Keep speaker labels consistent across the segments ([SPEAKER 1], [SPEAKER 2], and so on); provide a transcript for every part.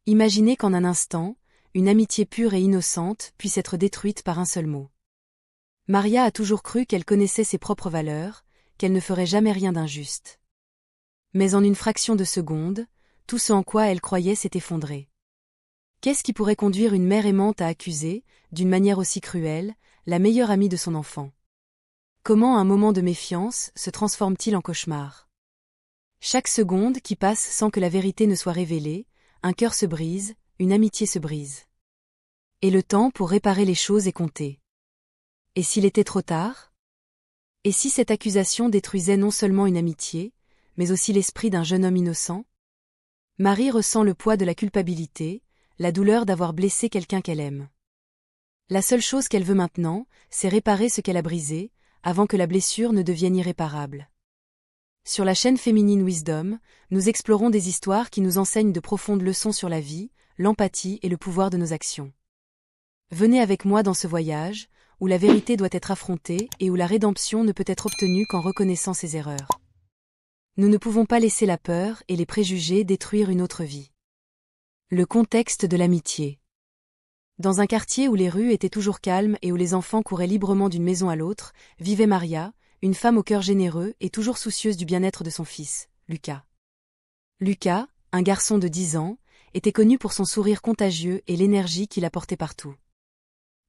[SPEAKER 1] Imaginez qu'en un instant, une amitié pure et innocente puisse être détruite par un seul mot. Maria a toujours cru qu'elle connaissait ses propres valeurs, qu'elle ne ferait jamais rien d'injuste. Mais en une fraction de seconde, tout ce en quoi elle croyait s'est effondré. Qu'est-ce qui pourrait conduire une mère aimante à accuser, d'une manière aussi cruelle, la meilleure amie de son enfant? Comment un moment de méfiance se transforme-t-il en cauchemar? Chaque seconde qui passe sans que la vérité ne soit révélée, un cœur se brise, une amitié se brise. Et le temps pour réparer les choses est compté. Et s'il était trop tard? Et si cette accusation détruisait non seulement une amitié, mais aussi l'esprit d'un jeune homme innocent? Marie ressent le poids de la culpabilité, la douleur d'avoir blessé quelqu'un qu'elle aime. La seule chose qu'elle veut maintenant, c'est réparer ce qu'elle a brisé, avant que la blessure ne devienne irréparable. Sur la chaîne Féminine Wisdom, nous explorons des histoires qui nous enseignent de profondes leçons sur la vie, l'empathie et le pouvoir de nos actions. Venez avec moi dans ce voyage, où la vérité doit être affrontée et où la rédemption ne peut être obtenue qu'en reconnaissant ses erreurs. Nous ne pouvons pas laisser la peur et les préjugés détruire une autre vie. Le contexte de l'amitié. Dans un quartier où les rues étaient toujours calmes et où les enfants couraient librement d'une maison à l'autre, vivait Maria, une femme au cœur généreux et toujours soucieuse du bien-être de son fils, Lucas. Lucas, un garçon de 10 ans, était connu pour son sourire contagieux et l'énergie qu'il apportait partout.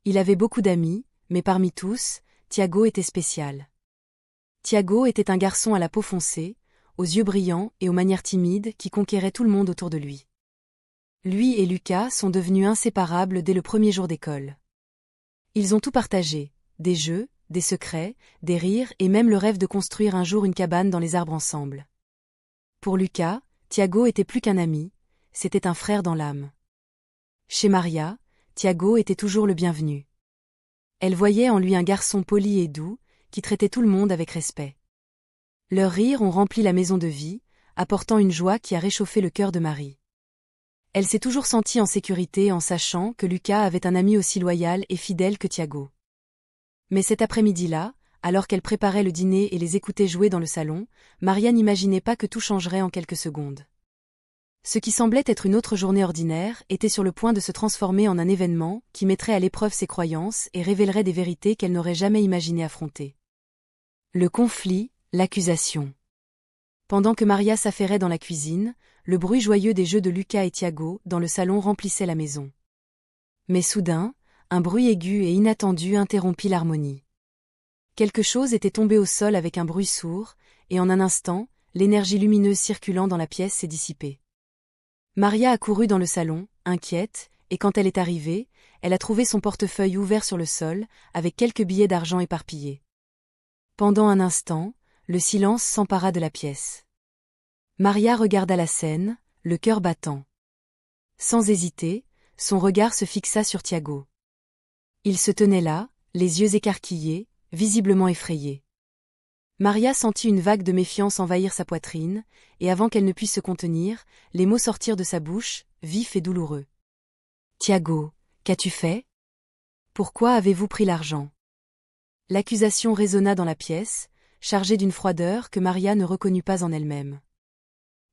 [SPEAKER 1] Il avait beaucoup d'amis, mais parmi tous, Thiago était spécial. Thiago était un garçon à la peau foncée, aux yeux brillants et aux manières timides qui conquérait tout le monde autour de lui. Lui et Lucas sont devenus inséparables dès le premier jour d'école. Ils ont tout partagé, des jeux, des secrets, des rires et même le rêve de construire un jour une cabane dans les arbres ensemble. Pour Lucas, Thiago était plus qu'un ami, c'était un frère dans l'âme. Chez Maria, Thiago était toujours le bienvenu. Elle voyait en lui un garçon poli et doux, qui traitait tout le monde avec respect. Leurs rires ont rempli la maison de vie, apportant une joie qui a réchauffé le cœur de Marie. Elle s'est toujours sentie en sécurité en sachant que Lucas avait un ami aussi loyal et fidèle que Thiago. Mais cet après-midi-là, alors qu'elle préparait le dîner et les écoutait jouer dans le salon, Maria n'imaginait pas que tout changerait en quelques secondes. Ce qui semblait être une autre journée ordinaire était sur le point de se transformer en un événement qui mettrait à l'épreuve ses croyances et révélerait des vérités qu'elle n'aurait jamais imaginé affronter. Le conflit, l'accusation. Pendant que Maria s'affairait dans la cuisine, le bruit joyeux des jeux de Lucas et Thiago dans le salon remplissait la maison. Mais soudain, un bruit aigu et inattendu interrompit l'harmonie. Quelque chose était tombé au sol avec un bruit sourd, et en un instant, l'énergie lumineuse circulant dans la pièce s'est dissipée. Maria a couru dans le salon, inquiète, et quand elle est arrivée, elle a trouvé son portefeuille ouvert sur le sol, avec quelques billets d'argent éparpillés. Pendant un instant, le silence s'empara de la pièce. Maria regarda la scène, le cœur battant. Sans hésiter, son regard se fixa sur Thiago. Il se tenait là, les yeux écarquillés, visiblement effrayé. Maria sentit une vague de méfiance envahir sa poitrine, et avant qu'elle ne puisse se contenir, les mots sortirent de sa bouche, vifs et douloureux. « Thiago, qu'as-tu fait? Pourquoi avez-vous pris l'argent » L'accusation résonna dans la pièce, chargée d'une froideur que Maria ne reconnut pas en elle-même.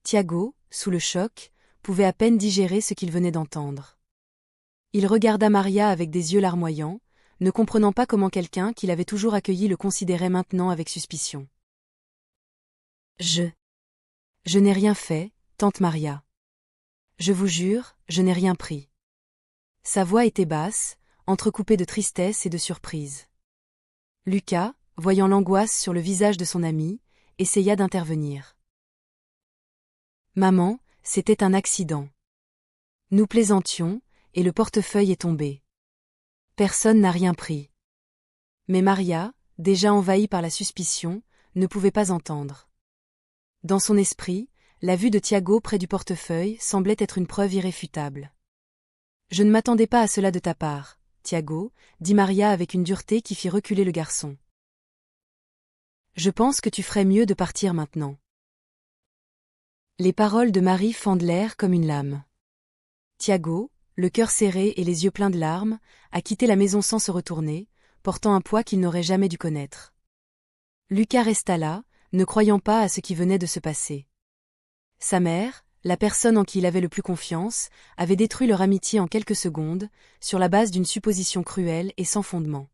[SPEAKER 1] Thiago, sous le choc, pouvait à peine digérer ce qu'il venait d'entendre. Il regarda Maria avec des yeux larmoyants, ne comprenant pas comment quelqu'un qu'il avait toujours accueilli le considérait maintenant avec suspicion. « Je n'ai rien fait, tante Maria. Je vous jure, je n'ai rien pris. » Sa voix était basse, entrecoupée de tristesse et de surprise. Lucas, voyant l'angoisse sur le visage de son ami, essaya d'intervenir. « Maman, c'était un accident. Nous plaisantions, et le portefeuille est tombé. Personne n'a rien pris. » Mais Maria, déjà envahie par la suspicion, ne pouvait pas entendre. Dans son esprit, la vue de Thiago près du portefeuille semblait être une preuve irréfutable. « Je ne m'attendais pas à cela de ta part, Thiago, » dit Maria avec une dureté qui fit reculer le garçon. « Je pense que tu ferais mieux de partir maintenant. » Les paroles de Marie fendent l'air comme une lame. Thiago, le cœur serré et les yeux pleins de larmes, a quitté la maison sans se retourner, portant un poids qu'il n'aurait jamais dû connaître. Lucas resta là, ne croyant pas à ce qui venait de se passer. Sa mère, la personne en qui il avait le plus confiance, avait détruit leur amitié en quelques secondes, sur la base d'une supposition cruelle et sans fondement.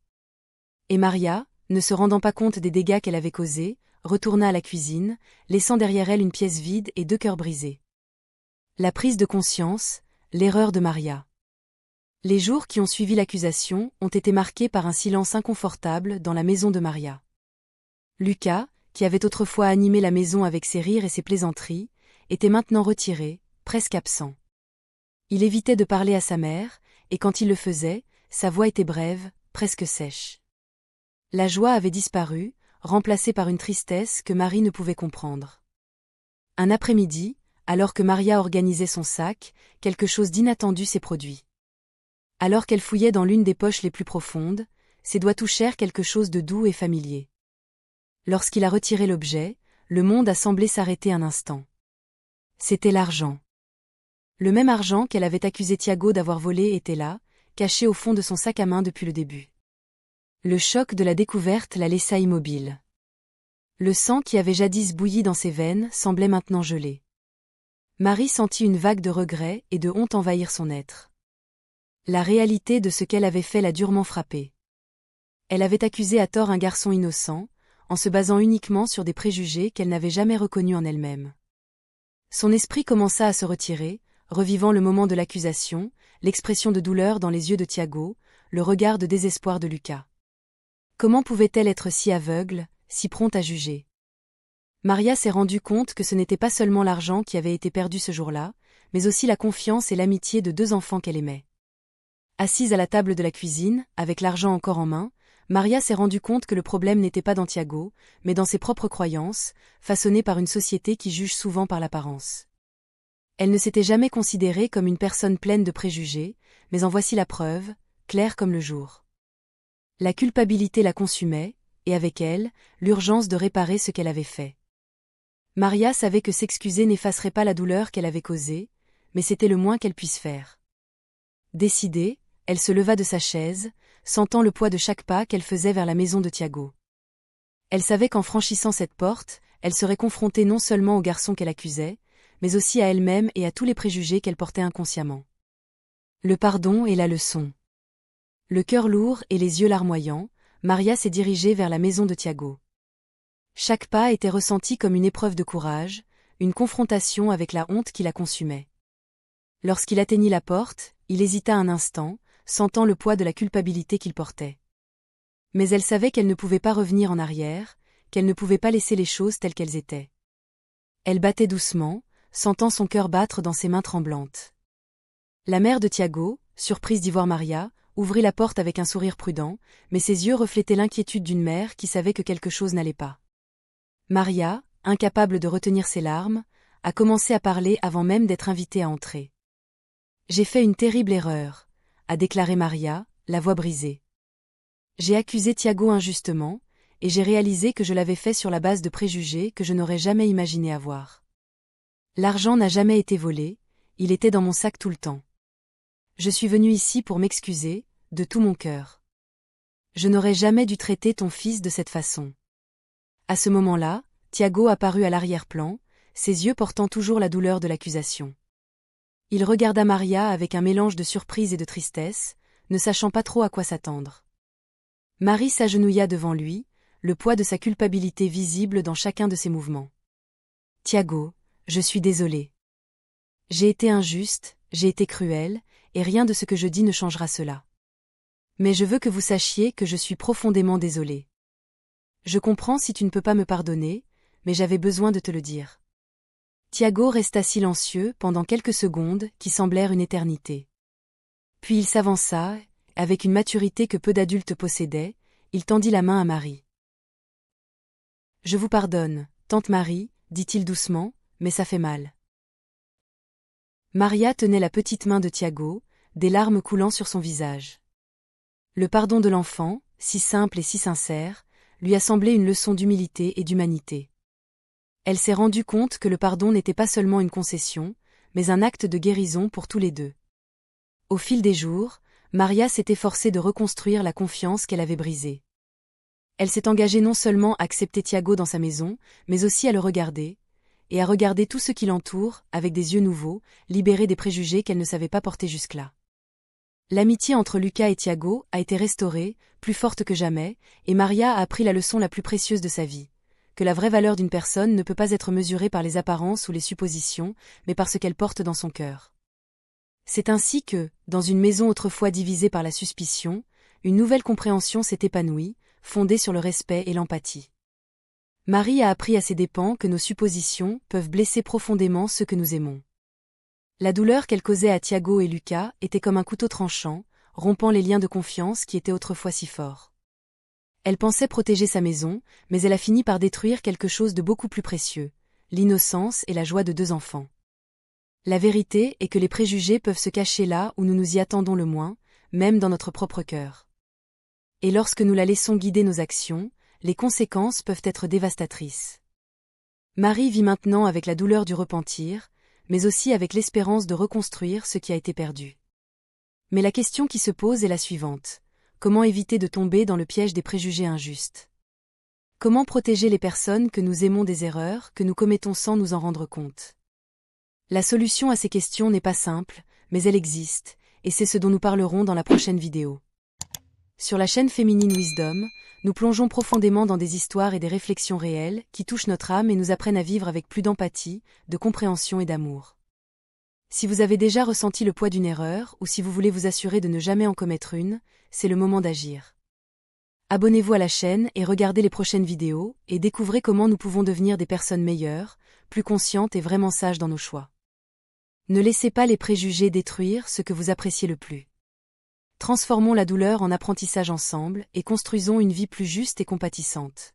[SPEAKER 1] Et Maria, ne se rendant pas compte des dégâts qu'elle avait causés, retourna à la cuisine, laissant derrière elle une pièce vide et 2 cœurs brisés. La prise de conscience, l'erreur de Maria. Les jours qui ont suivi l'accusation ont été marqués par un silence inconfortable dans la maison de Maria. Lucas, qui avait autrefois animé la maison avec ses rires et ses plaisanteries, était maintenant retiré, presque absent. Il évitait de parler à sa mère, et quand il le faisait, sa voix était brève, presque sèche. La joie avait disparu, remplacée par une tristesse que Marie ne pouvait comprendre. Un après-midi, alors que Maria organisait son sac, quelque chose d'inattendu s'est produit. Alors qu'elle fouillait dans l'une des poches les plus profondes, ses doigts touchèrent quelque chose de doux et familier. Lorsqu'il a retiré l'objet, le monde a semblé s'arrêter un instant. C'était l'argent. Le même argent qu'elle avait accusé Thiago d'avoir volé était là, caché au fond de son sac à main depuis le début. Le choc de la découverte la laissa immobile. Le sang qui avait jadis bouilli dans ses veines semblait maintenant gelé. Marie sentit une vague de regret et de honte envahir son être. La réalité de ce qu'elle avait fait l'a durement frappée. Elle avait accusé à tort un garçon innocent, en se basant uniquement sur des préjugés qu'elle n'avait jamais reconnus en elle-même. Son esprit commença à se retirer, revivant le moment de l'accusation, l'expression de douleur dans les yeux de Thiago, le regard de désespoir de Lucas. Comment pouvait-elle être si aveugle, si prompte à juger? Maria s'est rendue compte que ce n'était pas seulement l'argent qui avait été perdu ce jour-là, mais aussi la confiance et l'amitié de 2 enfants qu'elle aimait. Assise à la table de la cuisine, avec l'argent encore en main, Maria s'est rendue compte que le problème n'était pas dans Thiago, mais dans ses propres croyances, façonnées par une société qui juge souvent par l'apparence. Elle ne s'était jamais considérée comme une personne pleine de préjugés, mais en voici la preuve, claire comme le jour. La culpabilité la consumait, et avec elle, l'urgence de réparer ce qu'elle avait fait. Maria savait que s'excuser n'effacerait pas la douleur qu'elle avait causée, mais c'était le moins qu'elle puisse faire. Décidée, elle se leva de sa chaise, sentant le poids de chaque pas qu'elle faisait vers la maison de Thiago. Elle savait qu'en franchissant cette porte, elle serait confrontée non seulement au garçon qu'elle accusait, mais aussi à elle-même et à tous les préjugés qu'elle portait inconsciemment. Le pardon et la leçon. Le cœur lourd et les yeux larmoyants, Maria s'est dirigée vers la maison de Thiago. Chaque pas était ressenti comme une épreuve de courage, une confrontation avec la honte qui la consumait. Lorsqu'il atteignit la porte, il hésita un instant, sentant le poids de la culpabilité qu'il portait. Mais elle savait qu'elle ne pouvait pas revenir en arrière, qu'elle ne pouvait pas laisser les choses telles qu'elles étaient. Elle battait doucement, sentant son cœur battre dans ses mains tremblantes. La mère de Thiago, surprise d'y voir Maria, ouvrit la porte avec un sourire prudent, mais ses yeux reflétaient l'inquiétude d'une mère qui savait que quelque chose n'allait pas. Maria, incapable de retenir ses larmes, a commencé à parler avant même d'être invitée à entrer. « J'ai fait une terrible erreur », a déclaré Maria, la voix brisée. « J'ai accusé Thiago injustement, et j'ai réalisé que je l'avais fait sur la base de préjugés que je n'aurais jamais imaginé avoir. L'argent n'a jamais été volé, il était dans mon sac tout le temps. Je suis venue ici pour m'excuser, de tout mon cœur. Je n'aurais jamais dû traiter ton fils de cette façon. » À ce moment-là, Thiago apparut à l'arrière-plan, ses yeux portant toujours la douleur de l'accusation. Il regarda Maria avec un mélange de surprise et de tristesse, ne sachant pas trop à quoi s'attendre. Marie s'agenouilla devant lui, le poids de sa culpabilité visible dans chacun de ses mouvements. « Thiago, je suis désolée. J'ai été injuste, j'ai été cruelle, et rien de ce que je dis ne changera cela. Mais je veux que vous sachiez que je suis profondément désolée. Je comprends si tu ne peux pas me pardonner, mais j'avais besoin de te le dire. » Thiago resta silencieux pendant quelques secondes qui semblèrent une éternité. Puis il s'avança, avec une maturité que peu d'adultes possédaient, il tendit la main à Marie. « Je vous pardonne, tante Marie, dit-il doucement, mais ça fait mal. » Maria tenait la petite main de Thiago, des larmes coulant sur son visage. Le pardon de l'enfant, si simple et si sincère, lui a semblé une leçon d'humilité et d'humanité. Elle s'est rendue compte que le pardon n'était pas seulement une concession, mais un acte de guérison pour tous les deux. Au fil des jours, Maria s'est efforcée de reconstruire la confiance qu'elle avait brisée. Elle s'est engagée non seulement à accepter Thiago dans sa maison, mais aussi à le regarder, et à regarder tout ce qui l'entoure, avec des yeux nouveaux, libérés des préjugés qu'elle ne savait pas porter jusque-là. L'amitié entre Lucas et Thiago a été restaurée, plus forte que jamais, et Maria a appris la leçon la plus précieuse de sa vie. Que la vraie valeur d'une personne ne peut pas être mesurée par les apparences ou les suppositions, mais par ce qu'elle porte dans son cœur. C'est ainsi que, dans une maison autrefois divisée par la suspicion, une nouvelle compréhension s'est épanouie, fondée sur le respect et l'empathie. Marie a appris à ses dépens que nos suppositions peuvent blesser profondément ceux que nous aimons. La douleur qu'elle causait à Thiago et Lucas était comme un couteau tranchant, rompant les liens de confiance qui étaient autrefois si forts. Elle pensait protéger sa maison, mais elle a fini par détruire quelque chose de beaucoup plus précieux, l'innocence et la joie de 2 enfants. La vérité est que les préjugés peuvent se cacher là où nous nous y attendons le moins, même dans notre propre cœur. Et lorsque nous la laissons guider nos actions, les conséquences peuvent être dévastatrices. Marie vit maintenant avec la douleur du repentir, mais aussi avec l'espérance de reconstruire ce qui a été perdu. Mais la question qui se pose est la suivante. Comment éviter de tomber dans le piège des préjugés injustes? Comment protéger les personnes que nous aimons des erreurs que nous commettons sans nous en rendre compte? La solution à ces questions n'est pas simple, mais elle existe, et c'est ce dont nous parlerons dans la prochaine vidéo. Sur la chaîne Féminine Wisdom, nous plongeons profondément dans des histoires et des réflexions réelles qui touchent notre âme et nous apprennent à vivre avec plus d'empathie, de compréhension et d'amour. Si vous avez déjà ressenti le poids d'une erreur ou si vous voulez vous assurer de ne jamais en commettre une, c'est le moment d'agir. Abonnez-vous à la chaîne et regardez les prochaines vidéos et découvrez comment nous pouvons devenir des personnes meilleures, plus conscientes et vraiment sages dans nos choix. Ne laissez pas les préjugés détruire ce que vous appréciez le plus. Transformons la douleur en apprentissage ensemble et construisons une vie plus juste et compatissante.